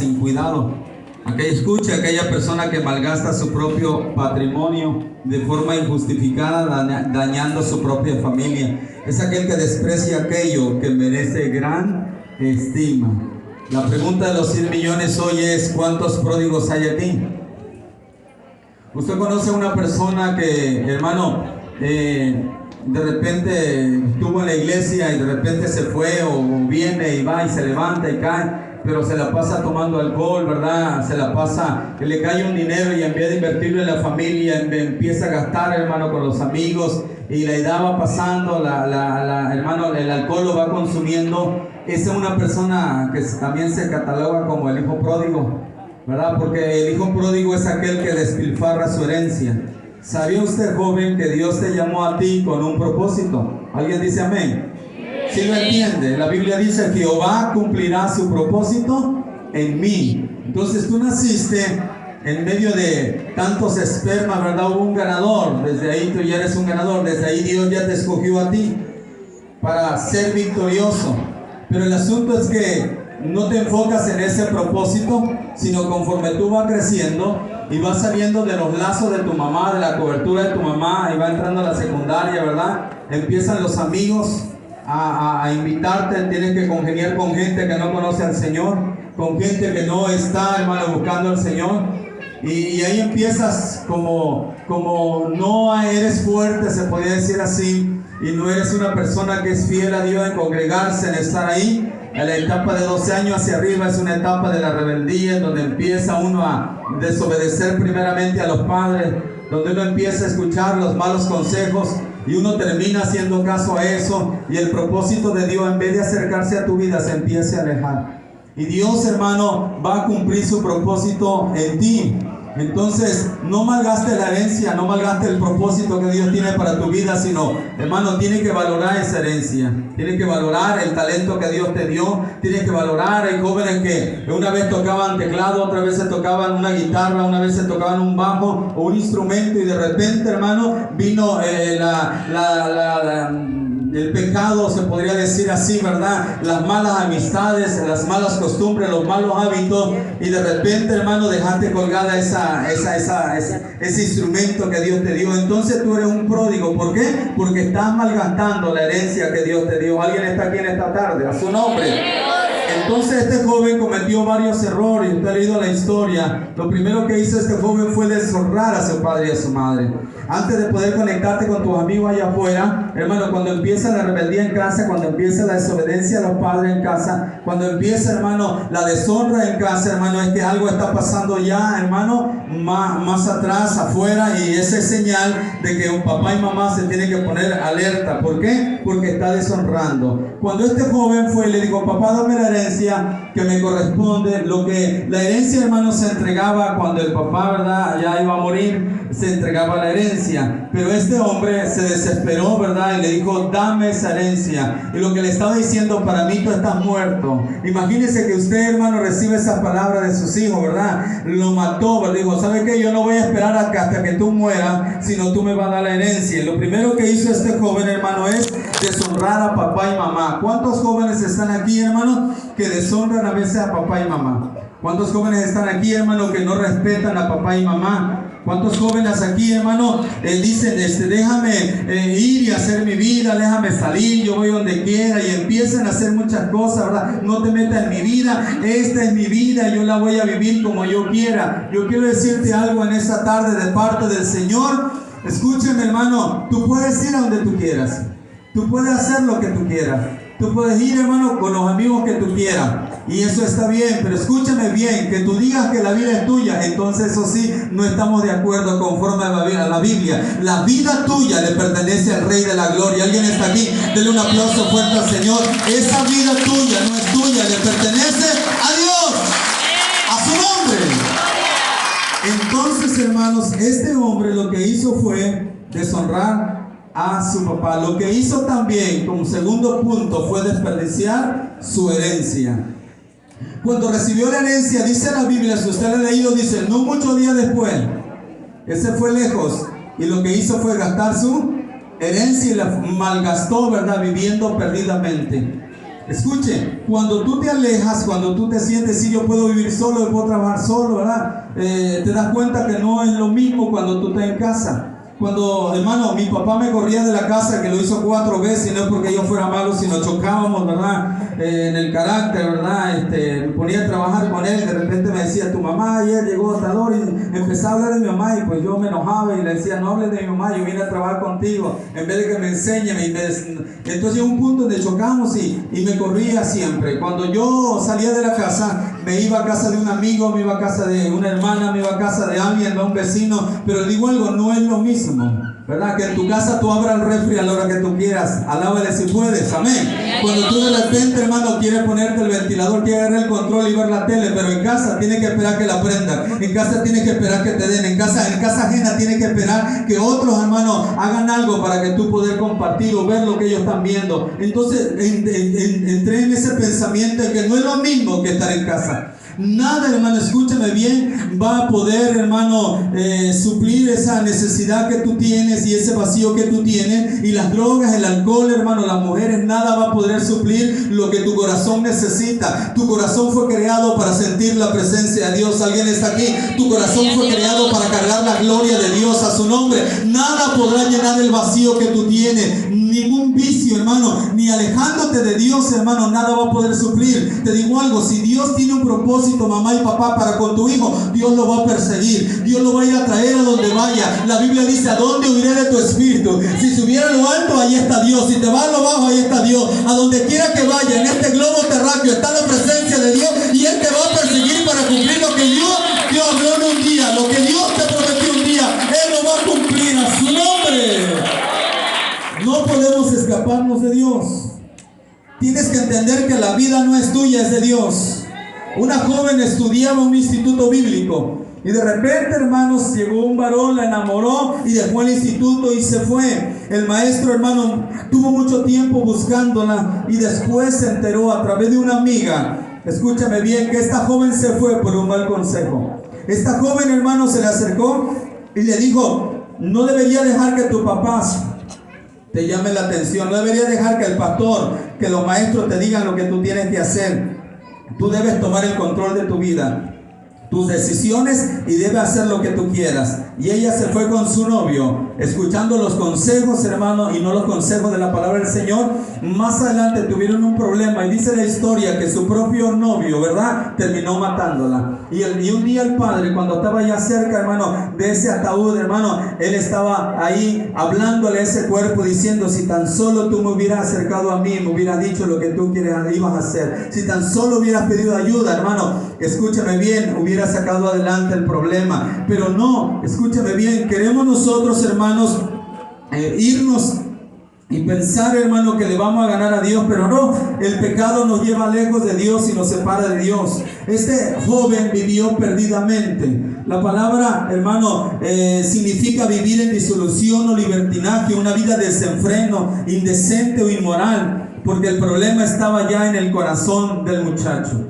sin cuidado. Escuche, aquella persona que malgasta su propio patrimonio de forma injustificada, dañando su propia familia. Es aquel que desprecia aquello que merece gran estima. La pregunta de los 100 millones hoy es: ¿cuántos pródigos hay aquí? Usted conoce a una persona que, hermano, de repente estuvo en la iglesia y de repente se fue o viene y va y se levanta y cae, pero se la pasa tomando alcohol, ¿verdad? Se la pasa, que le cae un dinero y en vez de invertirlo en la familia, empieza a gastar, hermano, con los amigos, y la edad va pasando, hermano, el alcohol lo va consumiendo. Esa es una persona que también se cataloga como el hijo pródigo, ¿verdad? Porque el hijo pródigo es aquel que despilfarra su herencia. ¿Sabía usted, joven, que Dios te llamó a ti con un propósito? ¿Alguien dice amén? ¿Sí lo entiende? La Biblia dice: Jehová cumplirá su propósito en mí. Entonces tú naciste en medio de tantos espermas, ¿verdad? Hubo un ganador. Desde ahí tú ya eres un ganador. Desde ahí Dios ya te escogió a ti para ser victorioso. Pero el asunto es que no te enfocas en ese propósito, sino conforme tú vas creciendo y vas saliendo de los lazos de tu mamá, de la cobertura de tu mamá, y va entrando a la secundaria, ¿verdad? Empiezan los amigos a invitarte, tienes que congeniar con gente que no conoce al Señor, con gente que no está, hermano, buscando al Señor. Y ahí empiezas como no eres fuerte, se podría decir así, y no eres una persona que es fiel a Dios en congregarse, en estar ahí. En la etapa de 12 años hacia arriba es una etapa de la rebeldía, en donde empieza uno a desobedecer primeramente a los padres, donde uno empieza a escuchar los malos consejos y uno termina haciendo caso a eso, y el propósito de Dios, en vez de acercarse a tu vida, se empieza a alejar. Y Dios, hermano, va a cumplir su propósito en ti. Entonces, no malgaste la herencia, no malgaste el propósito que Dios tiene para tu vida, sino, hermano, tienes que valorar esa herencia, tienes que valorar el talento que Dios te dio, tienes que valorar. Hay jóvenes que una vez tocaban teclado, otra vez se tocaban una guitarra, una vez se tocaban un bajo o un instrumento, y de repente, hermano, vino el pecado, se podría decir así, ¿verdad? Las malas amistades, las malas costumbres, los malos hábitos, y de repente, hermano, dejaste colgada ese instrumento que Dios te dio. Entonces tú eres un pródigo. ¿Por qué? Porque estás malgastando la herencia que Dios te dio. ¿Alguien está aquí en esta tarde? A su nombre. Entonces este joven cometió varios errores. Usted ha leído la historia. Lo primero que hizo este joven fue deshonrar a su padre y a su madre. Antes de poder conectarte con tus amigos allá afuera, hermano, cuando empieza la rebeldía en casa, cuando empieza la desobediencia a los padres en casa, cuando empieza, hermano, la deshonra en casa, hermano, es que algo está pasando ya, hermano, más atrás, afuera, y esa es señal de que un papá y mamá se tienen que poner alerta. ¿Por qué? Porque está deshonrando. Cuando este joven fue y le dijo: papá, dame la herencia que me corresponde. La herencia, hermano, se entregaba cuando el papá, ¿verdad?, ya iba a morir, se entregaba la herencia. Pero este hombre se desesperó, ¿verdad?, y le dijo: dame esa herencia. Y lo que le estaba diciendo: para mí tú estás muerto. Imagínese que usted, hermano, recibe esa palabra de sus hijos, ¿verdad? Lo mató, ¿verdad? Dijo: ¿sabe qué? Yo no voy a esperar hasta que tú mueras, sino tú me vas a dar la herencia. Y lo primero que hizo este joven, hermano, es deshonrar a papá y mamá. ¿Cuántos jóvenes están aquí, hermano, que deshonran a veces a papá y mamá? ¿Cuántos jóvenes están aquí, hermano, que no respetan a papá y mamá? ¿Cuántos jóvenes aquí, hermano, dicen: déjame ir y hacer mi vida, déjame salir, yo voy donde quiera, y empiezan a hacer muchas cosas, ¿verdad? No te metas en mi vida, esta es mi vida, yo la voy a vivir como yo quiera. Yo quiero decirte algo en esta tarde de parte del Señor. Escúchame, hermano, tú puedes ir a donde tú quieras, tú puedes hacer lo que tú quieras, tú puedes ir, hermano, con los amigos que tú quieras, y eso está bien. Pero escúchame bien, que tú digas que la vida es tuya, entonces eso sí, no estamos de acuerdo conforme a la Biblia. La vida tuya le pertenece al Rey de la Gloria. ¿Alguien está aquí? Denle un aplauso fuerte al Señor. Esa vida tuya no es tuya, le pertenece a Dios, a su nombre. Entonces, hermanos, este hombre lo que hizo fue deshonrar a su papá. Lo que hizo también, como segundo punto, fue desperdiciar su herencia. Cuando recibió la herencia, dice la Biblia, si usted la ha leído, dice: no muchos días después, ese fue lejos, y lo que hizo fue gastar su herencia y la malgastó, ¿verdad?, viviendo perdidamente. Escuche, cuando tú te alejas, cuando tú te sientes, si yo puedo vivir solo, yo puedo trabajar solo, ¿verdad? Te das cuenta que no es lo mismo cuando tú estás en casa. Cuando, hermano, mi papá me corría de la casa, que lo hizo 4 veces, y no es porque yo fuera malo, sino chocábamos, ¿verdad? En el carácter, ¿verdad? Me ponía a trabajar con él, de repente me decía, tu mamá ayer llegó hasta ahora, y empezaba a hablar de mi mamá, y pues yo me enojaba y le decía, no hables de mi mamá, yo vine a trabajar contigo, en vez de que me enseñe. Entonces llegó un punto donde chocamos y me corría siempre. Cuando yo salía de la casa, me iba a casa de un amigo, me iba a casa de una hermana, me iba a casa de alguien, de un vecino, pero digo algo, no es lo mismo, ¿verdad? Que en tu casa tú abras el refri a la hora que tú quieras, alábale si puedes, amén. Cuando tú de repente, hermano, quieres ponerte el ventilador, quieres agarrar el control y ver la tele, pero en casa tienes que esperar que la prendan, en casa tienes que esperar que te den, en casa ajena tienes que esperar que otros hermanos hagan algo para que tú puedas compartir o ver lo que ellos están viendo. Entonces entré en ese pensamiento de que no es lo mismo que estar en casa. Nada, hermano, escúchame bien, va a poder, hermano, suplir esa necesidad que tú tienes y ese vacío que tú tienes. Y las drogas, el alcohol, hermano, las mujeres, nada va a poder suplir lo que tu corazón necesita. Tu corazón fue creado para sentir la presencia de Dios. ¿Alguien está aquí? Tu corazón fue creado para cargar la gloria de Dios a su nombre. Nada podrá llenar el vacío que tú tienes. Ningún vicio, hermano, ni alejándote de Dios, hermano, nada va a poder suplir. Te digo algo, si Dios tiene un propósito, mamá y papá, para con tu hijo, Dios lo va a perseguir, Dios lo va a ir a traer a donde vaya. La Biblia dice, ¿a dónde huiré de tu espíritu? Si subiera a lo alto, ahí está Dios. Si te va a lo bajo, ahí está Dios. A donde quiera que vaya, en este globo terráqueo, está la presencia de Dios, y Él te va a perseguir para cumplir lo que Dios habló en un día. Lo que Dios te prometió un día, Él lo va a cumplir a su nombre. No podemos escaparnos de Dios. Tienes que entender que la vida no es tuya, es de Dios. Una joven estudiaba en un instituto bíblico y de repente, hermanos, llegó un varón, la enamoró y dejó el instituto y se fue. El maestro, hermano, tuvo mucho tiempo buscándola y después se enteró a través de una amiga, escúchame bien, que esta joven se fue por un mal consejo. Esta joven, hermano, se le acercó y le dijo, no debería dejar que tus papás te llame la atención, no deberías dejar que el pastor, que los maestros te digan lo que tú tienes que hacer. Tú debes tomar el control de tu vida, tus decisiones, y debes hacer lo que tú quieras. Y ella se fue con su novio, escuchando los consejos, hermano, y no los consejos de la palabra del Señor. Más adelante tuvieron un problema y dice la historia que su propio novio, ¿verdad?, terminó matándola. Y un día el padre, cuando estaba ya cerca, hermano, de ese ataúd, hermano, él estaba ahí hablándole a ese cuerpo, diciendo, si tan solo tú me hubieras acercado a mí, me hubieras dicho lo que tú ibas a hacer. Si tan solo hubieras pedido ayuda, hermano, escúchame bien, hubieras sacado adelante el problema. Pero no, escúchame bien, queremos nosotros, hermanos, irnos y pensar, hermano, que le vamos a ganar a Dios, pero no, el pecado nos lleva lejos de Dios y nos separa de Dios. Este joven vivió perdidamente. La palabra, hermano, significa vivir en disolución o libertinaje, una vida de desenfreno, indecente o inmoral, porque el problema estaba ya en el corazón del muchacho.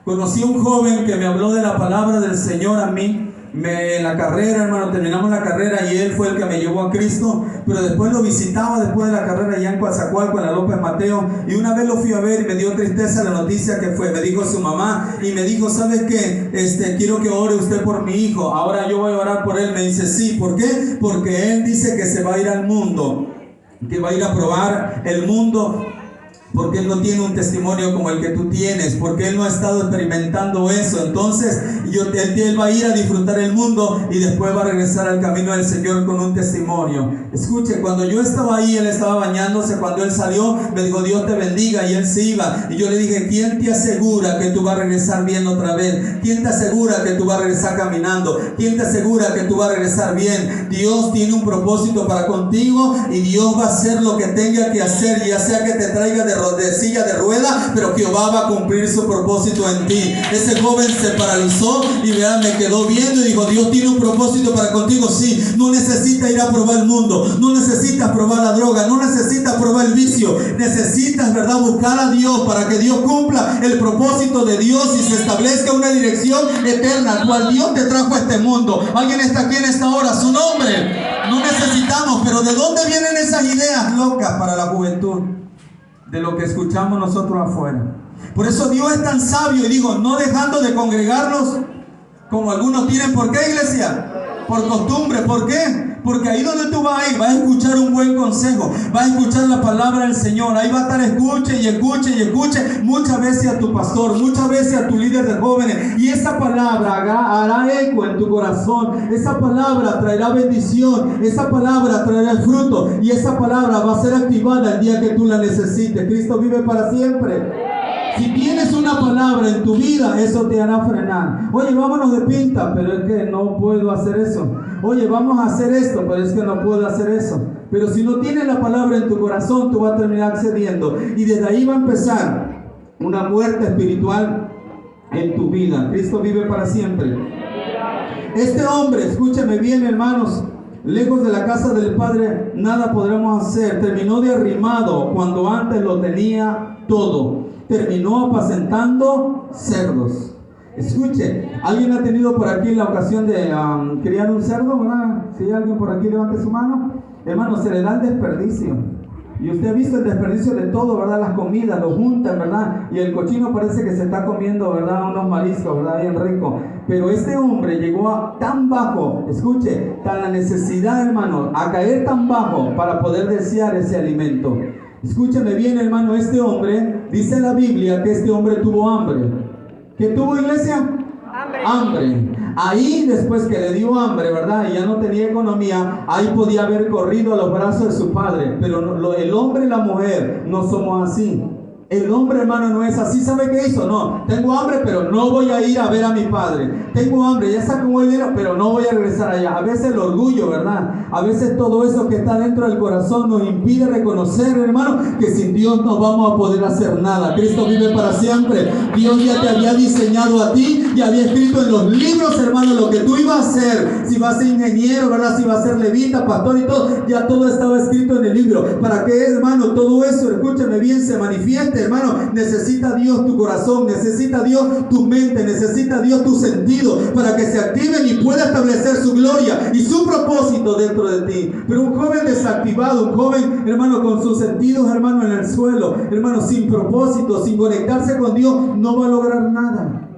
Conocí a un joven que me habló de la palabra del Señor a mí. En la carrera, hermano, terminamos la carrera y él fue el que me llevó a Cristo, pero después lo visitaba después de la carrera allá en Coatzacoalcos, en la López Mateo, y una vez lo fui a ver y me dio tristeza la noticia que fue. Me dijo su mamá y me dijo, ¿sabes qué? Quiero que ore usted por mi hijo. Ahora yo voy a orar por él. Me dice, sí, ¿por qué? Porque él dice que se va a ir al mundo, que va a ir a probar el mundo, porque él no tiene un testimonio como el que tú tienes, porque él no ha estado experimentando eso. Entonces él va a ir a disfrutar el mundo y después va a regresar al camino del Señor con un testimonio. Escuche, cuando yo estaba ahí, él estaba bañándose. Cuando él salió, me dijo, Dios te bendiga, y él se iba. Y yo le dije, ¿quién te asegura que tú vas a regresar bien otra vez? ¿Quién te asegura que tú vas a regresar caminando? ¿Quién te asegura que tú vas a regresar bien? Dios tiene un propósito para contigo y Dios va a hacer lo que tenga que hacer, ya sea que te traiga de silla de rueda, pero Jehová va a cumplir su propósito en ti. Ese joven se paralizó y me quedó viendo y dijo, Dios tiene un propósito para contigo. Sí, no necesitas ir a probar el mundo, no necesitas probar la droga, no necesitas probar el vicio, necesitas, ¿verdad?, buscar a Dios para que Dios cumpla el propósito de Dios y se establezca una dirección eterna al cual Dios te trajo a este mundo. ¿Alguien está aquí en esta hora? Su nombre. No necesitamos, pero ¿de dónde vienen esas ideas locas para la juventud? de lo que escuchamos nosotros afuera. Por eso Dios es tan sabio y dijo, no dejando de congregarnos como algunos tienen. ¿Por qué, iglesia? Por costumbre. ¿Por qué? Porque ahí donde tú vas a ir, vas a escuchar un buen consejo, vas a escuchar la palabra del Señor. Ahí va a estar escuche y escuche y escuche muchas veces a tu pastor, muchas veces a tu líder de jóvenes. Y esa palabra hará eco en tu corazón. Esa palabra traerá bendición. Esa palabra traerá el fruto. Y esa palabra va a ser activada el día que tú la necesites. Cristo vive para siempre. Si tienes una palabra en tu vida, eso te hará frenar. Oye, vámonos de pinta, pero es que no puedo hacer eso. Oye, vamos a hacer esto, pero es que no puedo hacer eso. Pero si no tienes la palabra en tu corazón, tú vas a terminar accediendo. Y desde ahí va a empezar una muerte espiritual en tu vida. Cristo vive para siempre. Este hombre, escúchame bien, hermanos, lejos de la casa del Padre, nada podremos hacer. Terminó derrimado cuando antes lo tenía todo. Terminó apacentando cerdos. Escuche, ¿alguien ha tenido por aquí la ocasión de criar un cerdo, verdad? Si hay alguien por aquí, levante su mano. Hermano, se le da el desperdicio. Y usted ha visto el desperdicio de todo, ¿verdad? Las comidas, lo juntan, ¿verdad? Y el cochino parece que se está comiendo, ¿verdad? Unos mariscos, ¿verdad? Bien rico. Pero este hombre llegó a tan bajo, escuche, tan la necesidad, hermano, a caer tan bajo para poder desear ese alimento. Escúchame bien, hermano, este hombre, dice la Biblia que este hombre tuvo hambre. ¿Qué tuvo, iglesia? Hambre. Ahí, después que le dio hambre, ¿verdad? Y ya no tenía economía, ahí podía haber corrido a los brazos de su padre. Pero el hombre y la mujer no somos así. El hombre, hermano, no es así. ¿Sabe qué hizo? No, tengo hambre, pero no voy a ir a ver a mi padre. Tengo hambre, ya saco un dinero, pero no voy a regresar allá. A veces el orgullo, ¿verdad? A veces todo eso que está dentro del corazón nos impide reconocer, hermano, que sin Dios no vamos a poder hacer nada. Cristo vive para siempre. Dios ya te había diseñado a ti y había escrito en los libros, hermano, lo que tú ibas a hacer. Si vas a ser ingeniero, ¿verdad? Si vas a ser levita, pastor y todo, ya todo estaba escrito en el libro. ¿Para qué, hermano? Todo eso, escúchame bien, se manifieste. Hermano, necesita Dios tu corazón, necesita Dios tu mente, necesita Dios tu sentido para que se activen y pueda establecer su gloria y su propósito dentro de ti. Pero un joven desactivado, un joven, hermano, con sus sentidos, hermano, en el suelo, hermano, sin propósito, sin conectarse con Dios, no va a lograr nada.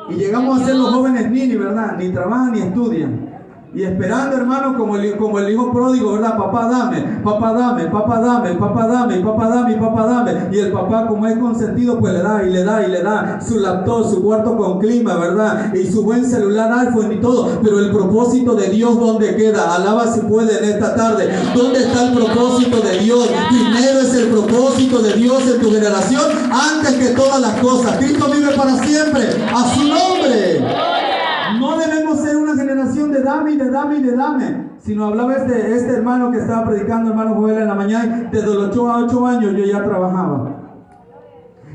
Y llegamos a ser los jóvenes Nini, ¿verdad? Ni trabajan ni estudian. Y esperando, hermano, como el hijo pródigo, ¿verdad? Papá dame, papá dame, papá dame, papá dame, papá dame, papá dame. Y el papá, como es consentido, pues le da y le da y le da su laptop, su cuarto con clima, ¿verdad? Y su buen celular iPhone y todo. Pero el propósito de Dios, ¿dónde queda? Alaba si puede en esta tarde. ¿Dónde está el propósito de Dios? Primero es el propósito de Dios en tu generación, antes que todas las cosas. Cristo vive para siempre. A su nombre. No debemos ser una generación de dame y de dame y de dame. Sino hablaba este hermano que estaba predicando, hermano Joel, en la mañana. Desde los 8 años yo ya trabajaba.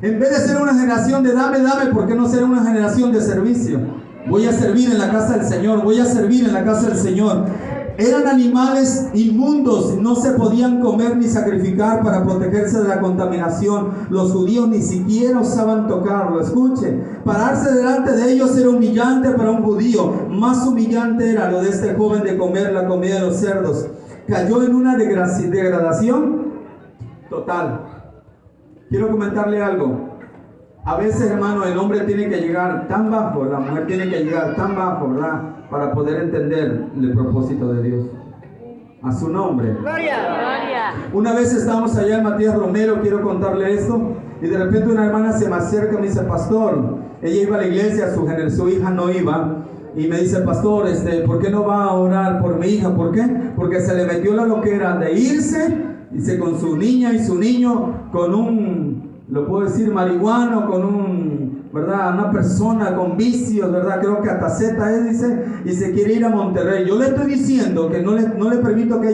En vez de ser una generación de dame, dame, ¿por qué no ser una generación de servicio? Voy a servir en la casa del Señor, voy a servir en la casa del Señor. Eran animales inmundos, no se podían comer ni sacrificar para protegerse de la contaminación. Los judíos ni siquiera osaban tocarlo. Escuche, pararse delante de ellos era humillante para un judío. Más humillante era lo de este joven de comer la comida de los cerdos. Cayó en una degradación total. Quiero comentarle algo. A veces, hermano, el hombre tiene que llegar tan bajo, la mujer tiene que llegar tan bajo, ¿verdad? Para poder entender el propósito de Dios. A su nombre. Gloria. Una vez estábamos allá en Matías Romero, quiero contarle esto, y de repente una hermana se me acerca y me dice, pastor, ella iba a la iglesia, su hija no iba, y me dice, pastor, ¿por qué no va a orar por mi hija? ¿Por qué? Porque se le metió la loquera de irse, dice, con su niña y su niño, con un, lo puedo decir, marihuano, con un, ¿verdad? Una persona con vicios, ¿verdad? Creo que hasta Z es, dice, y se quiere ir a Monterrey. Yo le estoy diciendo que no le permito que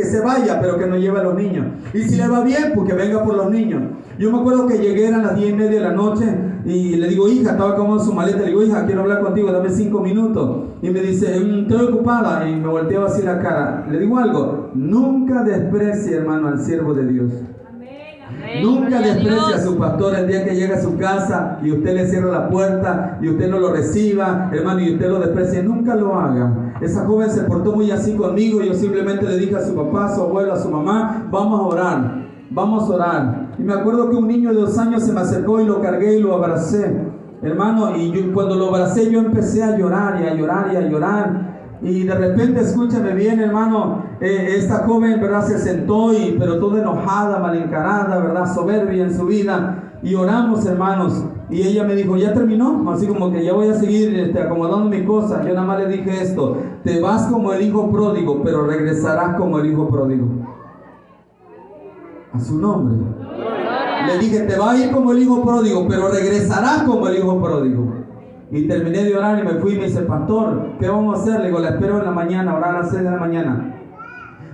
se vaya, pero que no lleve a los niños. Y si le va bien, pues que venga por los niños. Yo me acuerdo que llegué, eran las 10:30 de la noche, y le digo, hija, estaba como en su maleta, le digo, hija, quiero hablar contigo, dame 5 minutos. Y me dice, estoy ocupada, y me volteo así la cara. Le digo algo, nunca desprecie, hermano, al siervo de Dios. Nunca desprecie a su pastor el día que llega a su casa y usted le cierra la puerta y usted no lo reciba, hermano, y usted lo desprecie. Nunca lo haga. Esa joven se portó muy así conmigo. Yo simplemente le dije a su papá, a su abuelo, a su mamá, vamos a orar. vamos a orar. Y me acuerdo que un niño de 2 años se me acercó y lo cargué y lo abracé, hermano, y cuando lo abracé yo empecé a llorar y a llorar y a llorar. Y de repente, escúchame bien, hermano, esta joven, ¿verdad?, se sentó, pero toda enojada, mal encarada, ¿verdad?, soberbia en su vida. Y oramos, hermanos, y ella me dijo, ¿ya terminó? Así como que ya voy a seguir acomodando mi cosa. Yo nada más le dije esto: te vas como el hijo pródigo, pero regresarás como el hijo pródigo. A su nombre. Le dije, te vas a ir como el hijo pródigo, pero regresarás como el hijo pródigo. Y terminé de orar y me fui y me dice, pastor, ¿qué vamos a hacer? Le digo, la espero en la mañana, orar a las 6 de la mañana.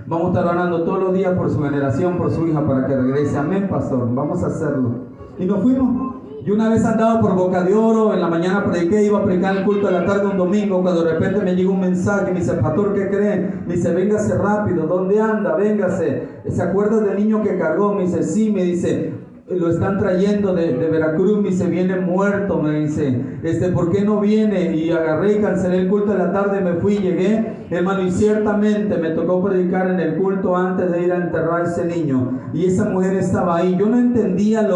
Vamos a estar orando todos los días por su generación, por su hija, para que regrese. Amén, pastor, vamos a hacerlo. Y nos fuimos. Y una vez andaba por Boca de Oro, en la mañana prediqué, iba a predicar el culto de la tarde un domingo, cuando de repente me llegó un mensaje, me dice, pastor, ¿qué creen? Me dice, véngase rápido, ¿dónde anda? Véngase. ¿Se acuerda del niño que cargó? Me dice, sí, me dice, lo están trayendo de Veracruz, me dice, viene muerto, me dice, ¿por qué no viene? Y agarré y cancelé el culto de la tarde, me fui, llegué, hermano, y ciertamente me tocó predicar en el culto antes de ir a enterrar a ese niño, y esa mujer estaba ahí. Yo no entendía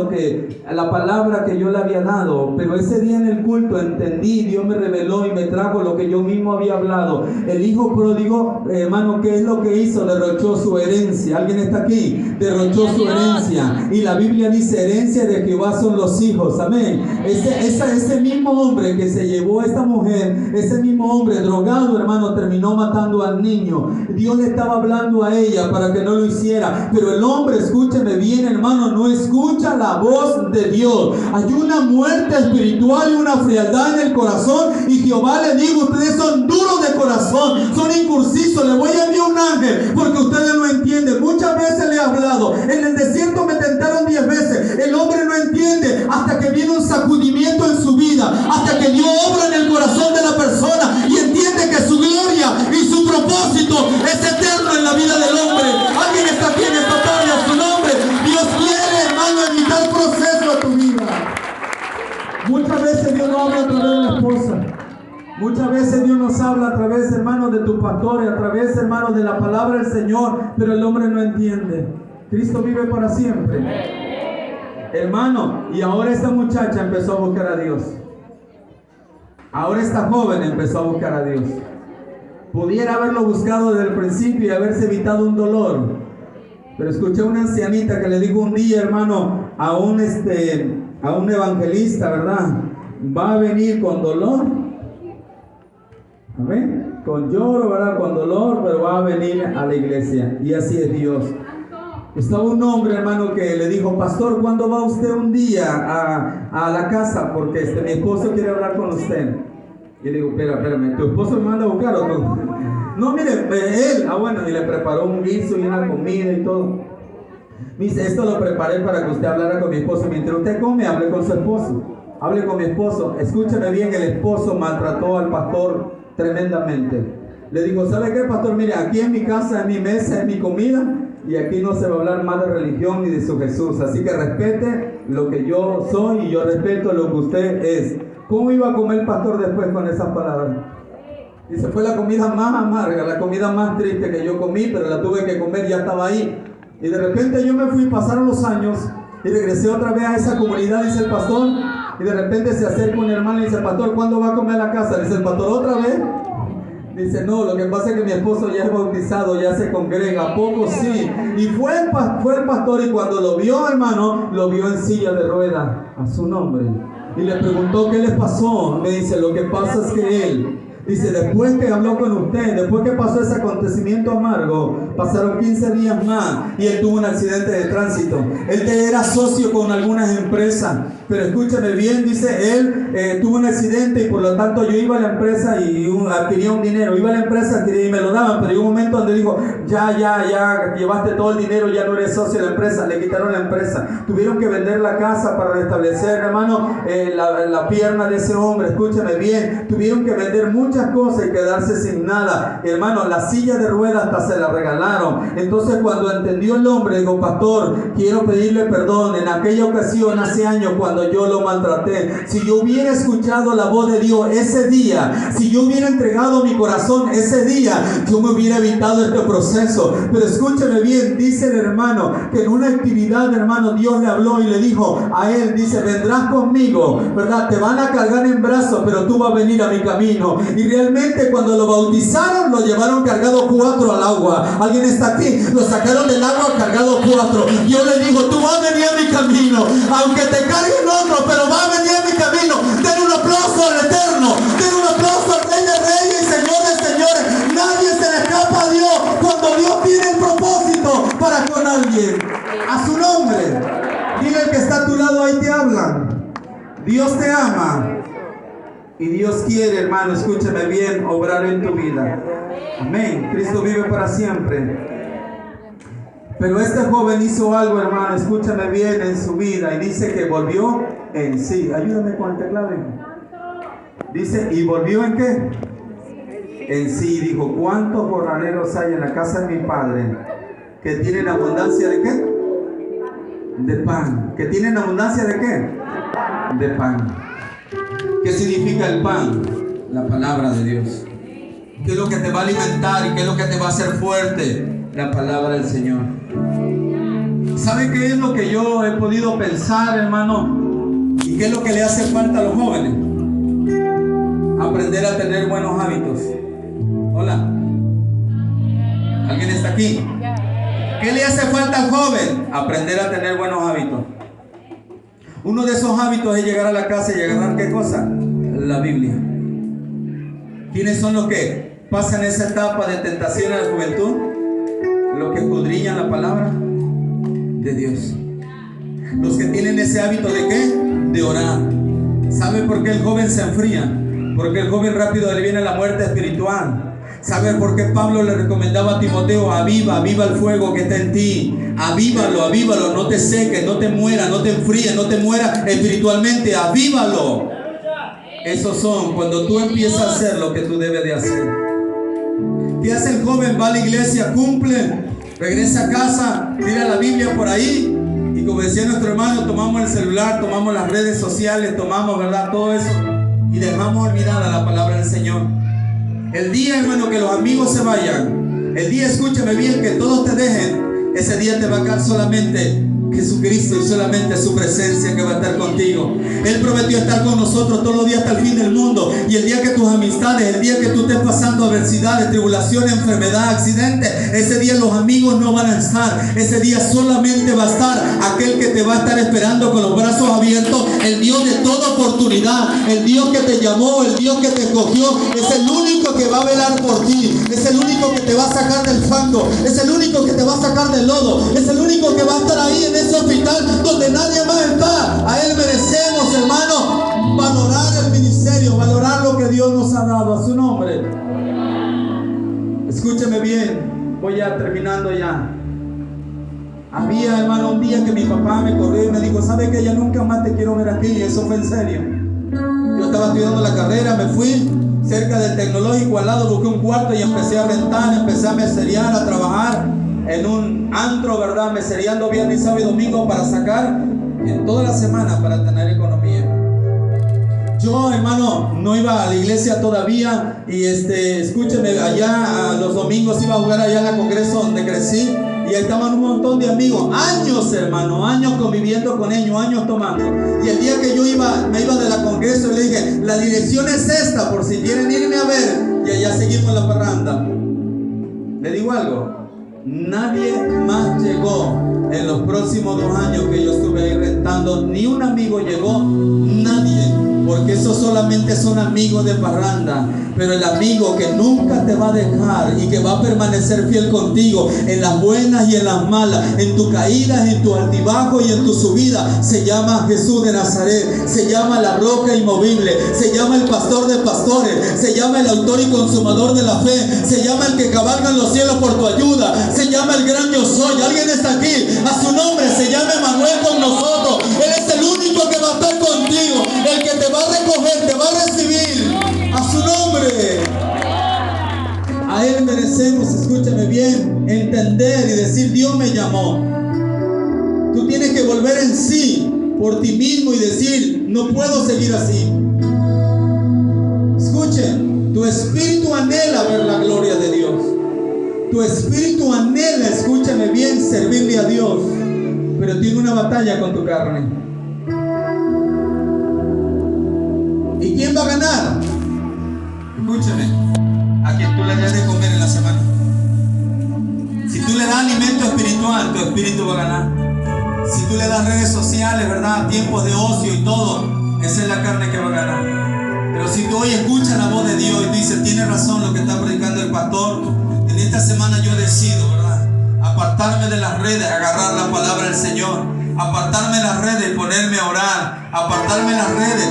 la palabra que yo le había dado, pero ese día en el culto entendí, Dios me reveló y me trajo lo que yo mismo había hablado. El hijo pródigo, hermano, ¿qué es lo que hizo? Derrochó su herencia. ¿Alguien está aquí? Derrochó su herencia, y la Biblia dice, herencia de Jehová son los hijos. Amén. Ese mismo hombre que se llevó a esta mujer, ese mismo hombre drogado, hermano, terminó matando al niño. Dios le estaba hablando a ella para que no lo hiciera, pero el hombre, escúcheme bien, hermano, no escucha la voz de Dios. Hay una muerte espiritual y una frialdad en el corazón, y Jehová le dijo, ustedes son duros de corazón, son incursisos, le voy a enviar un ángel porque ustedes no entienden. Muchas veces le he hablado, en el desierto me tentaron 10 veces. El hombre no entiende hasta que viene un sacudimiento en su vida, hasta que Dios obra en el corazón de la persona y entiende que su gloria y su propósito es eterno en la vida del hombre. Alguien está aquí en esta tarde, a su nombre. Dios quiere, hermano, evitar proceso a tu vida. Muchas veces Dios nos habla a través de la esposa. Muchas veces Dios nos habla a través, hermanos, de tus pastores, a través, hermanos, de la palabra del Señor, pero el hombre no entiende. Cristo vive para siempre. Hermano, y ahora esta muchacha empezó a buscar a Dios. Ahora esta joven empezó a buscar a Dios. Pudiera haberlo buscado desde el principio y haberse evitado un dolor. Pero escuché a una ancianita que le dijo un día, hermano, a un evangelista, ¿verdad? Va a venir con dolor. Amén. Con lloro, ¿verdad? Con dolor, pero va a venir a la iglesia. Y así es Dios. Estaba un hombre, hermano, que le dijo, pastor, ¿cuándo va usted un día a la casa? Porque mi esposo quiere hablar con usted. Y le digo, espérame, ¿tu esposo me manda a buscar o tú? No, mire, él, bueno, y le preparó un guiso y una comida y todo. Me dice, esto lo preparé para que usted hablara con mi esposo. Mientras usted come, hable con su esposo. Hable con mi esposo. Escúchame bien, el esposo maltrató al pastor tremendamente. Le dijo, ¿sabe qué, pastor? Mire, aquí en mi casa, en mi mesa, en mi comida, y aquí no se va a hablar más de religión ni de su Jesús. Así que respete lo que yo soy y yo respeto lo que usted es. ¿Cómo iba a comer el pastor después con esas palabras? Dice, fue la comida más amarga, la comida más triste que yo comí, pero la tuve que comer, ya estaba ahí. Y de repente yo me fui, pasaron los años y regresé otra vez a esa comunidad, dice el pastor. Y de repente se acerca un hermano y dice, pastor, ¿cuándo va a comer a la casa? Dice el pastor, ¿otra vez? Dice, no, lo que pasa es que mi esposo ya es bautizado, ya se congrega. ¿A poco sí? Y fue el pastor, y cuando lo vio, hermano, lo vio en silla de ruedas, a su nombre. Y le preguntó qué le pasó. Me dice, lo que pasa es que él, dice, después que habló con usted, después que pasó ese acontecimiento amargo, pasaron 15 días más y él tuvo un accidente de tránsito. Él era socio con algunas empresas, pero escúchame bien, dice, él tuvo un accidente y por lo tanto yo iba a la empresa y adquiría un dinero. Iba a la empresa y me lo daban, pero llegó un momento donde dijo, ya, llevaste todo el dinero, ya no eres socio de la empresa. Le quitaron la empresa. Tuvieron que vender la casa para restablecer, hermano, la pierna de ese hombre. Escúchame bien, tuvieron que vender mucho muchas cosas y quedarse sin nada. Hermano, la silla de ruedas hasta se la regalaron. Entonces cuando entendió el hombre, dijo: pastor, quiero pedirle perdón. En aquella ocasión, hace años, cuando yo lo maltraté, si yo hubiera escuchado la voz de Dios ese día, si yo hubiera entregado mi corazón ese día, yo me hubiera evitado este proceso. Pero escúcheme bien, dice el hermano que en una actividad, hermano, Dios le habló y le dijo a él, dice: vendrás conmigo, ¿verdad? Te van a cargar en brazos, pero tú vas a venir a mi camino. Y realmente cuando lo bautizaron, lo llevaron cargado 4 al agua. ¿Alguien está aquí? Lo sacaron del agua cargado 4. Yo le digo: tú vas a venir a mi camino, aunque te carguen otro, pero vas a venir a mi camino. Den un aplauso al Eterno, den un aplauso al Rey de Reyes y Señor de Señores. Nadie se le escapa a Dios cuando Dios tiene el propósito para con alguien. A su nombre. Dile al que está a tu lado: ahí te hablan. Dios te ama y Dios quiere, hermano, escúchame bien, obrar en tu vida. Amén. Cristo vive para siempre. Pero este joven hizo algo, hermano, escúchame bien, en su vida, y dice que volvió en sí. Ayúdame con el teclado. Dice: ¿y volvió en qué? En sí. Dijo: ¿cuántos jornaleros hay en la casa de mi padre que tienen abundancia de qué? De pan. ¿Que tienen abundancia de qué? De pan. ¿Qué significa el pan? La palabra de Dios. ¿Qué es lo que te va a alimentar y qué es lo que te va a hacer fuerte? La palabra del Señor. ¿Sabe qué es lo que yo he podido pensar, hermano? ¿Y qué es lo que le hace falta a los jóvenes? Aprender a tener buenos hábitos. Hola. ¿Alguien está aquí? ¿Qué le hace falta al joven? Aprender a tener buenos hábitos. Uno de esos hábitos es llegar a la casa y agarrar ¿qué cosa? La Biblia. ¿Quiénes son los que pasan esa etapa de tentación en la juventud? Los que escudriñan la palabra de Dios. Los que tienen ese hábito de ¿qué? De orar. ¿Sabe por qué el joven se enfría? Porque el joven rápido le viene la muerte espiritual. ¿Sabe por qué Pablo le recomendaba a Timoteo: aviva el fuego que está en ti? Avívalo, no te seques, no te mueras, no te enfríes, no te mueras espiritualmente, avívalo. Esos son cuando tú empiezas a hacer lo que tú debes de hacer. ¿Qué hace el joven? Va a la iglesia, cumple, regresa a casa, tira la Biblia por ahí, y como decía nuestro hermano, tomamos el celular, tomamos las redes sociales, tomamos, ¿verdad?, todo eso, y dejamos olvidada la palabra del Señor. El día, hermano, que los amigos se vayan, el día, escúchame bien, que todos te dejen, ese día te va a quedar solamente Jesucristo y solamente su presencia que va a estar contigo. Él prometió estar con nosotros todos los días hasta el fin del mundo. Y el día que tus amistades, el día que tú estés pasando adversidades, tribulaciones, enfermedad, accidentes, ese día los amigos no van a estar. Ese día solamente va a estar aquel que te va a estar esperando con los brazos abiertos. El Dios de toda oportunidad, el Dios que te llamó, el Dios que te escogió, es el único que va a velar por ti. Es el único que te va a sacar del fango. Es el único que te va a sacar del lodo. Es el único que va a estar ahí en ese hospital donde nadie más está. A Él merecemos, hermano, valorar el ministerio, valorar lo que Dios nos ha dado. A su nombre. Escúcheme bien, voy ya terminando ya. Había, hermano, un día que mi papá me corrió y me dijo: ¿sabe qué? Ya nunca más te quiero ver aquí. Y eso fue en serio. Yo estaba estudiando la carrera, me fui cerca del tecnológico al lado, busqué un cuarto y empecé a rentar, empecé a meserear, a trabajar en un antro, ¿verdad? Mesereando viernes, sábado y domingo para sacar en toda la semana para tener economía. Yo, hermano, no iba a la iglesia todavía y escúcheme, allá a los domingos iba a jugar allá en la Congreso donde crecí y ahí estaban un montón de amigos, años, hermano, años conviviendo con ellos, años tomando. Y el día que yo me iba de la Congreso y le dije: la dirección es esta, por si quieren irme a ver, y allá seguimos la parranda. Le digo algo, nadie más llegó en los próximos 2 años que yo estuve ahí rentando, ni un amigo llegó, nadie. Porque esos solamente son amigos de parranda. Pero el amigo que nunca te va a dejar y que va a permanecer fiel contigo en las buenas y en las malas, en tus caídas, en tu altibajo y en tu subida, se llama Jesús de Nazaret. Se llama la roca inmovible. Se llama el pastor de pastores. Se llama el autor y consumador de la fe. Se llama el que cabalga en los cielos por tu ayuda. Se llama el gran yo soy. Alguien está aquí. A su nombre se llama Emanuel con nosotros. Él es el único que va a estar contigo. El que te va a recoger, te va a recibir. A su nombre. A Él merecemos, escúchame bien, entender y decir: Dios me llamó. Tú tienes que volver en sí por ti mismo y decir: no puedo seguir así. Escuchen, tu espíritu anhela ver la gloria de Dios. Tu espíritu anhela, escúchame bien, servirle a Dios, pero tiene una batalla con tu carne. ¿Y quién va a ganar? Escúchame, a quien tú le des de comer en la semana. Si tú le das alimento espiritual, tu espíritu va a ganar. Si tú le das redes sociales, ¿verdad?, tiempos de ocio y todo, esa es la carne que va a ganar. Pero si tú hoy escuchas la voz de Dios y tú dices: tiene razón lo que está predicando el pastor, en esta semana yo decido, ¿verdad?, apartarme de las redes, agarrar la palabra del Señor, apartarme de las redes y ponerme a orar, apartarme de las redes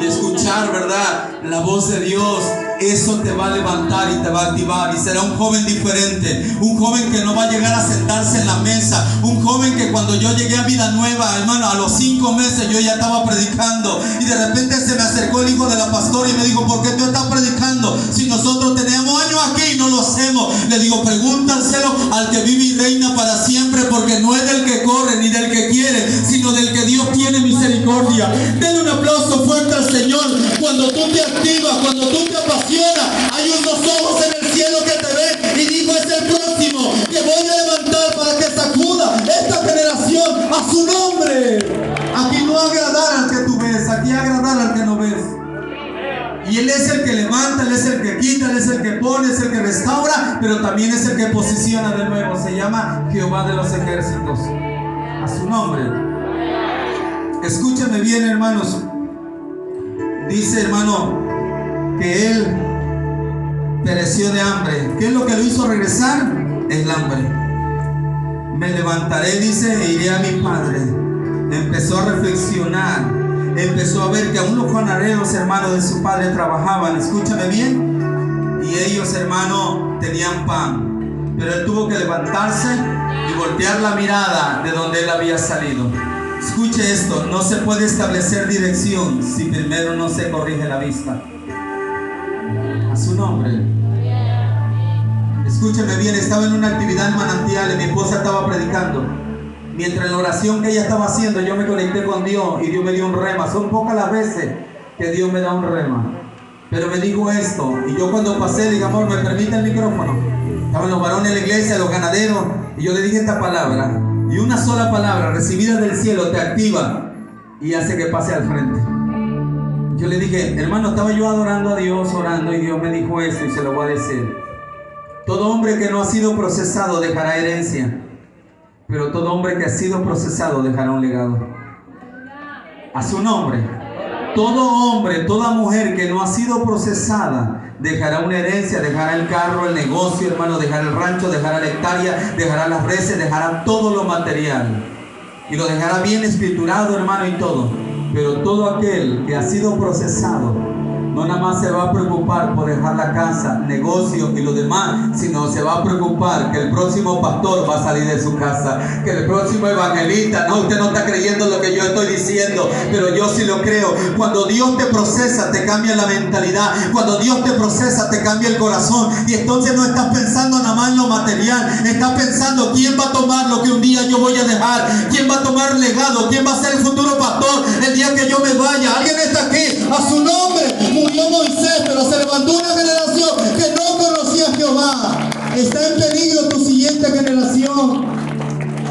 y escuchar, ¿verdad?, la voz de Dios. Eso te va a levantar y te va a activar, y será un joven diferente, un joven que no va a llegar a sentarse en la mesa, un joven que cuando yo llegué a Vida Nueva, hermano, a los 5 meses yo ya estaba predicando, y de repente se me acercó el hijo de la pastora y me dijo: ¿por qué tú estás predicando si nosotros tenemos años aquí y no lo hacemos? Le digo: pregúntaselo al que vive y reina para siempre, porque no es del que corre ni del que quiere, sino del que Dios tiene misericordia. Denle un aplauso fuerte al Señor. Cuando tú te activas, cuando tú te apasionas, hay unos ojos en el cielo que te ven y dijo: es el próximo que voy a levantar para que sacuda esta generación a su nombre. Aquí no agradar al que tú ves, aquí agradar al que no ves. Y Él es el que levanta, Él es el que quita, Él es el que pone, es el que restaura, pero también es el que posiciona de nuevo. Se llama Jehová de los ejércitos. A su nombre. Escúchame bien, hermanos. Dice, hermano, que Él pereció de hambre. ¿Qué es lo que lo hizo regresar? El hambre. Me levantaré, dice, e iré a mi padre. Empezó a reflexionar, empezó a ver que aún los panaderos, hermanos, de su padre trabajaban. Escúchame bien. Y ellos, hermano, tenían pan. Pero él tuvo que levantarse y voltear la mirada de donde él había salido. Escuche esto: no se puede establecer dirección si primero no se corrige la vista. A su nombre. Escúcheme bien, estaba en una actividad en Manantiales, mi esposa estaba predicando. Mientras en la oración que ella estaba haciendo, yo me conecté con Dios y Dios me dio un rema. Son pocas las veces que Dios me da un rema, pero me dijo esto. Y yo cuando pasé, dije: amor, ¿me permite el micrófono? Estaban los varones de la iglesia, los ganaderos, y yo le dije esta palabra. Y una sola palabra recibida del cielo te activa y hace que pase al frente. Yo le dije: hermano, estaba yo adorando a Dios, orando, y Dios me dijo esto, y se lo voy a decir. Todo hombre que no ha sido procesado dejará herencia, pero todo hombre que ha sido procesado dejará un legado. A su nombre. Todo hombre, toda mujer que no ha sido procesada dejará una herencia, dejará el carro, el negocio, hermano, dejará el rancho, dejará la hectárea, dejará las reses, dejará todo lo material. Y lo dejará bien escriturado, hermano, y todo. Pero todo aquel que ha sido procesado no nada más se va a preocupar por dejar la casa, negocio y lo demás, sino se va a preocupar que el próximo pastor va a salir de su casa, que el próximo evangelista. No, usted no está creyendo lo que yo estoy diciendo, pero yo sí lo creo. Cuando Dios te procesa, te cambia la mentalidad. Cuando Dios te procesa, te cambia el corazón. Y entonces no estás pensando nada más en lo material, estás pensando: ¿quién va a tomar lo que un día yo voy a dejar? ¿Quién va a tomar el legado? ¿Quién va a ser el futuro pastor el día que yo me vaya? ¿Alguien está aquí? A su nombre. Murió Moisés, pero se levantó una generación que no conocía a Jehová. Está en peligro tu siguiente generación.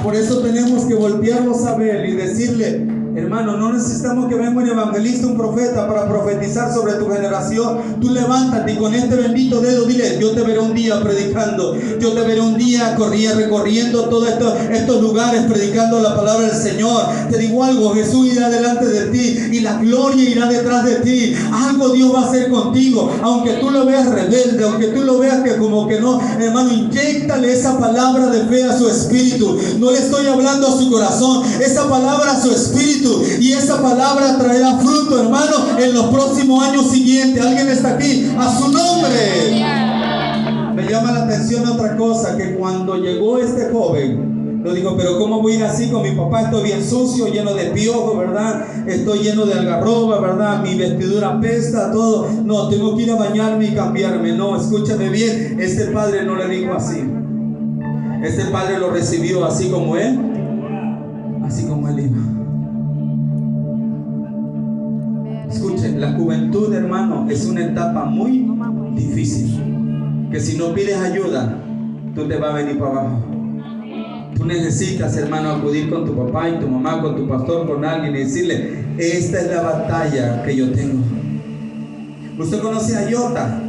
Por eso tenemos que voltearnos a ver y decirle: hermano, no necesitamos que venga un evangelista, un profeta para profetizar sobre tu generación. Tú levántate y con este bendito dedo dile: yo te veré un día predicando, yo te veré un día recorriendo todos estos lugares predicando la palabra del Señor. Te digo algo: Jesús irá delante de ti y la gloria irá detrás de ti. Algo Dios va a hacer contigo, aunque tú lo veas rebelde, aunque tú lo veas que como que no. Hermano, inyéctale esa palabra de fe a su espíritu. No le estoy hablando a su corazón, esa palabra a su espíritu. Y esa palabra traerá fruto, hermano, en los próximos años siguientes. ¿Alguien está aquí? A su nombre. Me llama la atención otra cosa, que cuando llegó este joven, Lo dijo, pero ¿cómo voy a ir así con mi papá? Estoy bien sucio, lleno de piojos, ¿verdad? Estoy lleno de algarroba, ¿verdad? Mi vestidura apesta, todo. No, tengo que ir a bañarme y cambiarme. No, escúchame bien, este padre no le dijo así. Este padre lo recibió así como él iba. Escuchen, la juventud, hermano, es una etapa muy difícil. Que si no pides ayuda, tú te vas a venir para abajo. Tú necesitas, hermano, acudir con tu papá y tu mamá, con tu pastor, con alguien y decirle: esta es la batalla que yo tengo. ¿Usted conoce a Jota?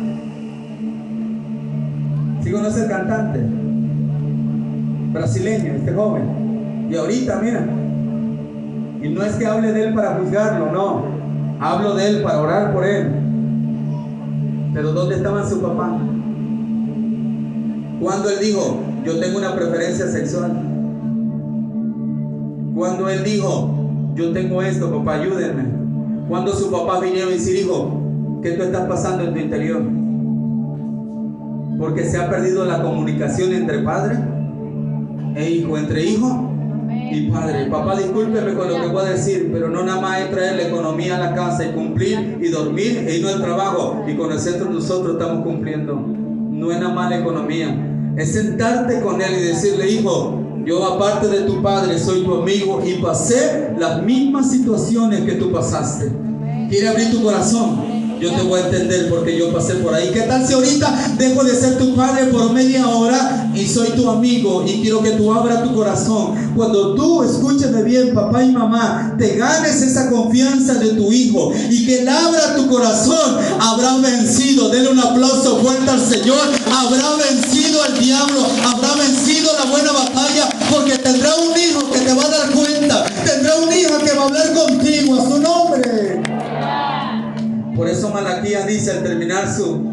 ¿Sí conoce el cantante brasileño, este joven? Y ahorita, mira, y no es que hable de él para juzgarlo, no. Hablo de él para orar por él. Pero ¿dónde estaba su papá? Cuando él dijo: yo tengo una preferencia sexual. Cuando él dijo: yo tengo esto, papá, ayúdenme. Cuando su papá vinieron a decir: hijo, ¿qué tú estás pasando en tu interior? Porque se ha perdido la comunicación entre padre e hijo, entre hijo y padre. Papá, discúlpeme con lo que voy a decir, pero no nada más es traer la economía a la casa y cumplir y dormir e irnos al trabajo. Y con el centro nosotros estamos cumpliendo. No es nada más la economía. Es sentarte con él y decirle: hijo, yo aparte de tu padre soy tu amigo y pasé las mismas situaciones que tú pasaste. ¿Quiere abrir tu corazón? Yo te voy a entender porque yo pasé por ahí. ¿Qué tal si ahorita dejo de ser tu padre por media hora y soy tu amigo y quiero que tú abras tu corazón? Cuando tú, escúchame bien, papá y mamá, te ganes esa confianza de tu hijo y que él abra tu corazón, habrá vencido. Denle un aplauso fuerte al Señor. Habrá vencido al diablo, habrá vencido la buena batalla, porque tendrá un hijo que te va a dar cuenta, tendrá un hijo que va a hablar contigo a su nombre. Por eso Malaquías dice, al terminar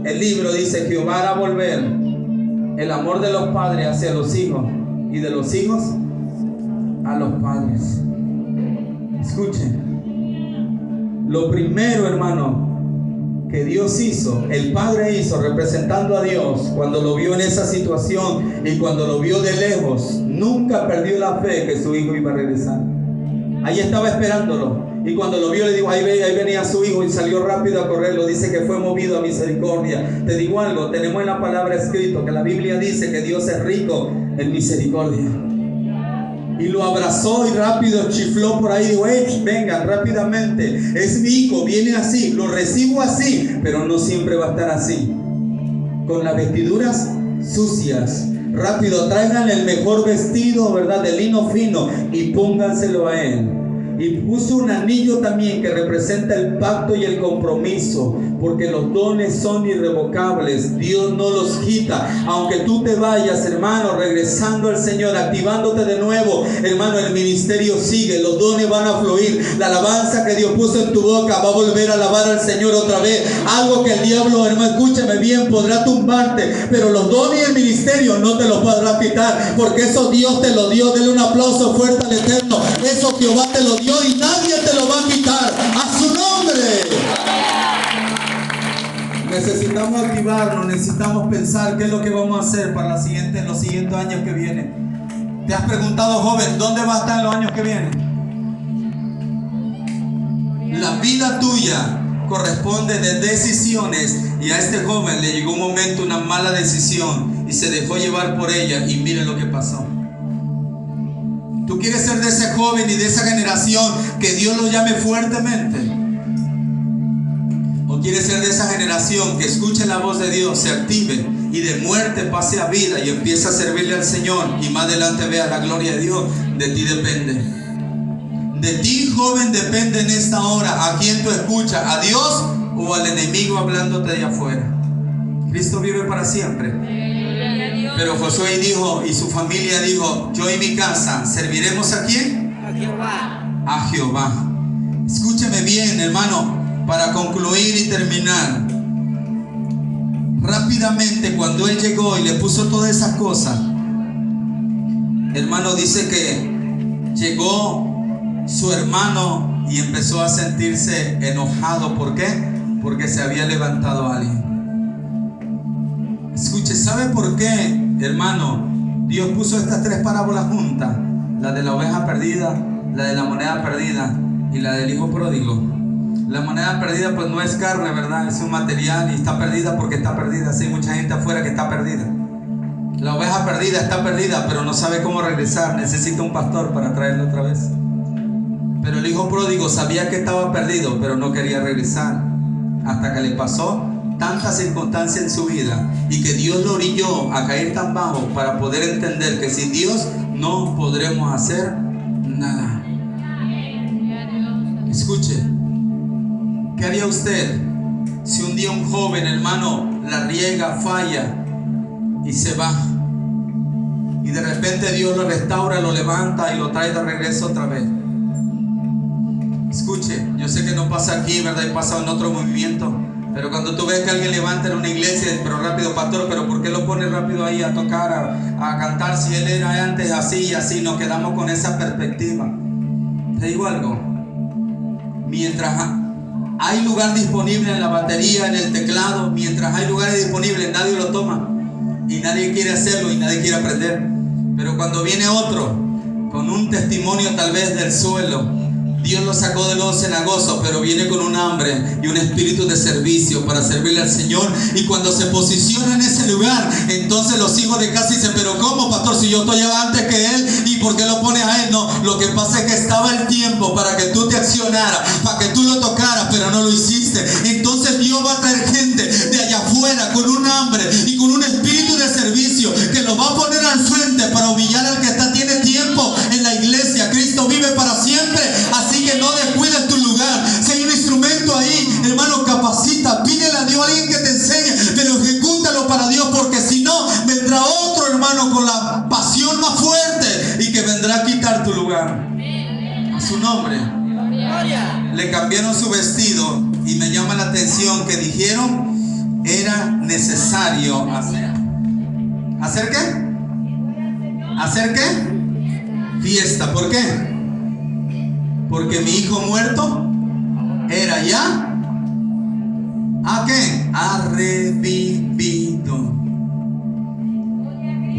el libro, dice: Jehová hará volver el amor de los padres hacia los hijos y de los hijos a los padres. Escuchen, lo primero, hermano, que Dios hizo, el Padre hizo representando a Dios, cuando lo vio en esa situación y cuando lo vio de lejos, nunca perdió la fe que su hijo iba a regresar. Ahí estaba esperándolo. Y cuando lo vio, le digo: ahí venía su hijo, y salió rápido a correrlo. Dice que fue movido a misericordia. Te digo algo, tenemos en la palabra escrito que la Biblia dice que Dios es rico en misericordia. Y lo abrazó y rápido chifló por ahí. Dijo: hey, vengan rápidamente, es mi hijo, viene así, lo recibo así. Pero no siempre va a estar así, con las vestiduras sucias. Rápido, traigan el mejor vestido, ¿verdad?, de lino fino, y pónganselo a él. Y puso un anillo también que representa el pacto y el compromiso, porque los dones son irrevocables. Dios no los quita. Aunque tú te vayas, hermano, regresando al Señor, activándote de nuevo, hermano, el ministerio sigue. Los dones van a fluir. La alabanza que Dios puso en tu boca va a volver a alabar al Señor otra vez. Algo que el diablo, hermano, escúchame bien, podrá tumbarte, pero los dones y el ministerio no te los podrá quitar, porque eso Dios te lo dio. Denle un aplauso fuerte al Eterno. Eso Jehová te lo dio y nadie te lo va a quitar. A su nombre. Necesitamos activarnos, necesitamos pensar qué es lo que vamos a hacer para los siguientes años que vienen. ¿Te has preguntado, joven, dónde va a estar en los años que vienen? La vida tuya corresponde de decisiones, y a este joven le llegó un momento, una mala decisión, y se dejó llevar por ella, y mire lo que pasó. ¿Tú quieres ser de ese joven y de esa generación que Dios lo llame fuertemente? ¿O quieres ser de esa generación que escuche la voz de Dios, se active y de muerte pase a vida y empiece a servirle al Señor y más adelante vea la gloria de Dios? De ti depende. De ti, joven, depende en esta hora a quién tú escuchas, a Dios o al enemigo hablándote de afuera. Cristo vive para siempre. Pero Josué dijo, y su familia dijo: yo y mi casa, ¿serviremos a quién? A Jehová. A Jehová. Escúcheme bien, hermano, para concluir y terminar. Rápidamente, cuando él llegó y le puso todas esas cosas, hermano, dice que llegó su hermano y empezó a sentirse enojado. ¿Por qué? Porque se había levantado alguien. Escuche, ¿sabe por qué, hermano, Dios puso estas tres parábolas juntas: la de la oveja perdida, la de la moneda perdida y la del hijo pródigo. La moneda perdida pues no es carne, ¿verdad? Es un material y está perdida porque está perdida. Así hay mucha gente afuera que está perdida. La oveja perdida está perdida, pero no sabe cómo regresar. Necesita un pastor para traerla otra vez. Pero el hijo pródigo sabía que estaba perdido, pero no quería regresar. Hasta que le pasó tantas circunstancias en su vida y que Dios lo orilló a caer tan bajo para poder entender que sin Dios no podremos hacer nada. Escuche, ¿qué haría usted si un día un joven, hermano, la riega, falla y se va? Y de repente Dios lo restaura, lo levanta y lo trae de regreso otra vez. Escuche, yo sé que no pasa aquí, ¿verdad? Y pasa en otro movimiento. Pero cuando tú ves que alguien levanta en una iglesia, pero rápido, pastor, pero ¿por qué lo pone rápido ahí a tocar, a cantar si él era antes así y así? Nos quedamos con esa perspectiva. Te digo algo, mientras hay lugar disponible en la batería, en el teclado, mientras hay lugares disponibles, nadie lo toma y nadie quiere hacerlo y nadie quiere aprender. Pero cuando viene otro con un testimonio tal vez del suelo, Dios lo sacó de lodo cenagoso, pero viene con un hambre y un espíritu de servicio para servirle al Señor. Y cuando se posiciona en ese lugar, entonces los hijos de casa dicen: pero ¿cómo, pastor? Si yo estoy antes que él, ¿y por qué lo pones a él? No, lo que pasa es que estaba el tiempo para que tú te accionaras, para que tú lo tocaras, pero no lo hiciste. Entonces Dios va a traer gente de allá afuera con un hambre y con un espíritu de servicio que lo va a poner al frente para humillar al que tiene tiempo en la iglesia. Cristo vive para siempre. Así que no descuides tu lugar. Si hay un instrumento ahí, hermano, capacita, pídele a Dios a alguien que te enseñe, pero ejecútalo para Dios, porque si no, vendrá otro hermano con la pasión más fuerte y que vendrá a quitar tu lugar. A su nombre. Le cambiaron su vestido y me llama la atención que dijeron era necesario hacer. ¿Hacer qué? ¿Hacer qué? Fiesta. ¿Por qué? Porque mi hijo muerto era ya ¿a qué? Ha revivido.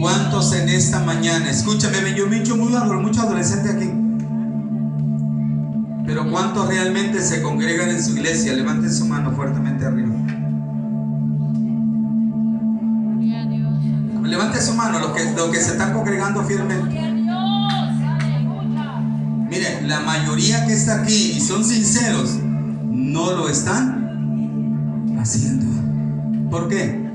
¿Cuántos en esta mañana? Escúchame, yo me he hecho mucho adolescente aquí. Pero ¿cuántos realmente se congregan en su iglesia? Levanten su mano fuertemente arriba. Levanten su mano los que se están congregando fielmente. Mire, la mayoría que está aquí y son sinceros, no lo están haciendo. ¿Por qué?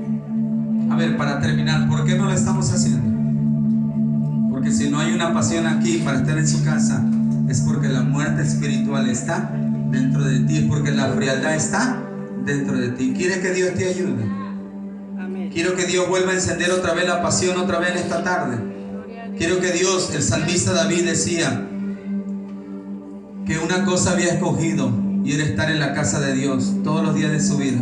A ver, para terminar, ¿por qué no lo estamos haciendo? Porque si no hay una pasión aquí para estar en su casa, es porque la muerte espiritual está dentro de ti, es porque la frialdad está dentro de ti. ¿Quieres que Dios te ayude? Amén. Quiero que Dios vuelva a encender otra vez la pasión, otra vez en esta tarde. Quiero que Dios, el salmista David decía que una cosa había escogido y era estar en la casa de Dios todos los días de su vida.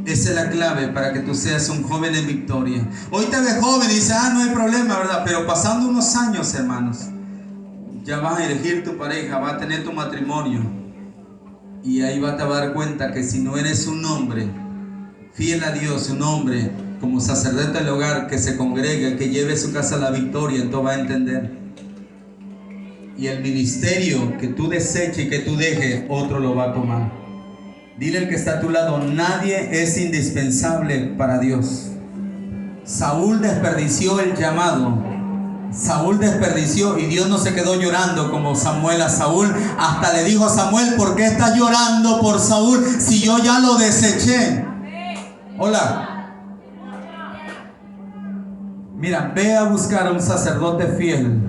Esa es la clave para que tú seas un joven en victoria. Hoy te ves joven y dices: no hay problema, ¿verdad? Pero pasando unos años, hermanos, ya vas a elegir tu pareja, vas a tener tu matrimonio, y ahí vas a dar cuenta que si no eres un hombre fiel a Dios, un hombre como sacerdote del hogar que se congrega, que lleve su casa a la victoria, entonces vas a entender. Y el ministerio que tú deseches y que tú dejes, otro lo va a tomar. Dile al que está a tu lado: nadie es indispensable para Dios. Saúl desperdició el llamado. Saúl desperdició y Dios no se quedó llorando como Samuel a Saúl. Hasta le dijo a Samuel: ¿por qué estás llorando por Saúl si yo ya lo deseché? Hola. Mira, ve a buscar a un sacerdote fiel.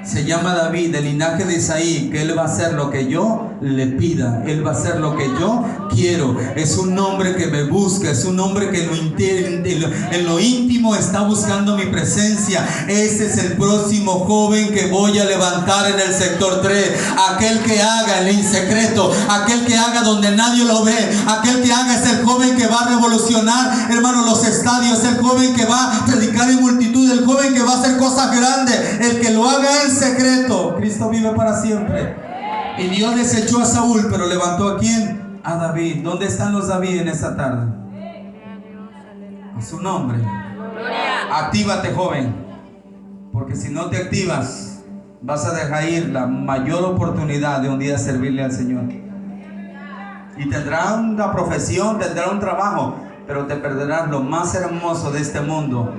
Se llama David, del linaje de Isaí, que él va a hacer lo que yo le pida. Él va a hacer lo que yo quiero. Es un hombre que me busca, es un hombre que en lo íntimo está buscando mi presencia. Ese es el próximo joven que voy a levantar en el sector 3. Aquel que haga en secreto, aquel que haga donde nadie lo ve, aquel que haga es el joven que va a revolucionar, hermano, los estadios, el joven que va a predicar en multitud, el joven que va a hacer cosas grandes, el que lo haga en secreto. Cristo vive para siempre. Y Dios desechó a Saúl, pero levantó ¿a quién? A David. ¿Dónde están los David en esta tarde? A su nombre. Actívate, joven. Porque si no te activas, vas a dejar ir la mayor oportunidad de un día servirle al Señor. Y tendrás una profesión, tendrás un trabajo, pero te perderás lo más hermoso de este mundo.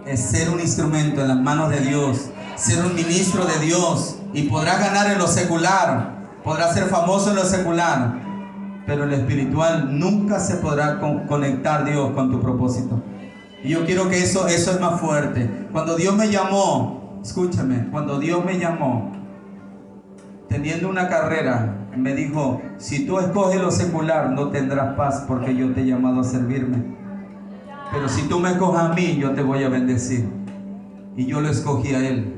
Es ser un instrumento en las manos de Dios, ser un ministro de Dios. Y podrás ganar en lo secular, podrás ser famoso en lo secular, pero en lo espiritual nunca se podrá conectar Dios con tu propósito. Y yo quiero que eso es más fuerte. Cuando Dios me llamó, escúchame, cuando Dios me llamó, teniendo una carrera, me dijo: si tú escoges lo secular, no tendrás paz, porque yo te he llamado a servirme. Pero si tú me escoges a mí, yo te voy a bendecir. Y yo lo escogí a Él.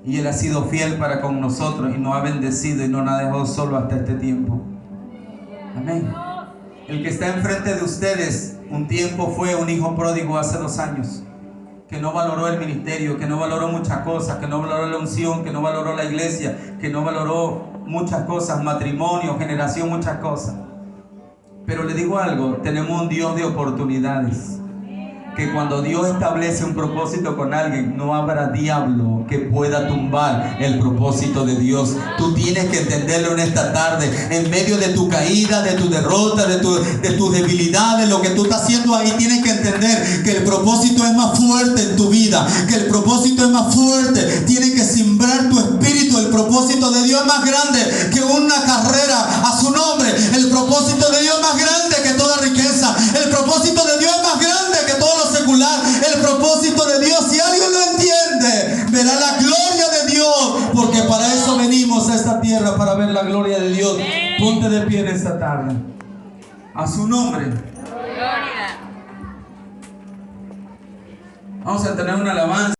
Y Él ha sido fiel para con nosotros y nos ha bendecido y no nos ha dejado solo hasta este tiempo. Amén. El que está enfrente de ustedes un tiempo fue un hijo pródigo hace 2 años, que no valoró el ministerio, que no valoró muchas cosas, que no valoró la unción, que no valoró la iglesia, que no valoró muchas cosas, matrimonio, generación, muchas cosas. Pero le digo algo, tenemos un Dios de oportunidades. Que cuando Dios establece un propósito con alguien, no habrá diablo que pueda tumbar el propósito de Dios. Tú tienes que entenderlo en esta tarde. En medio de tu caída, de tu derrota, de tu debilidad, de lo que tú estás haciendo ahí, tienes que entender que el propósito es más fuerte en tu vida. Que el propósito es más fuerte. Tienes que simbrar tu espíritu. El propósito de Dios es más grande que una carrera a su nombre. El propósito de Dios es más grande que toda riqueza. El propósito de Dios es más grande que todo lo secular. El propósito de Dios, si alguien lo entiende, verá la gloria de Dios, porque para eso venimos a esta tierra, para ver la gloria de Dios. Ponte de pie en esta tarde. A su nombre. Gloria. Vamos a tener una alabanza.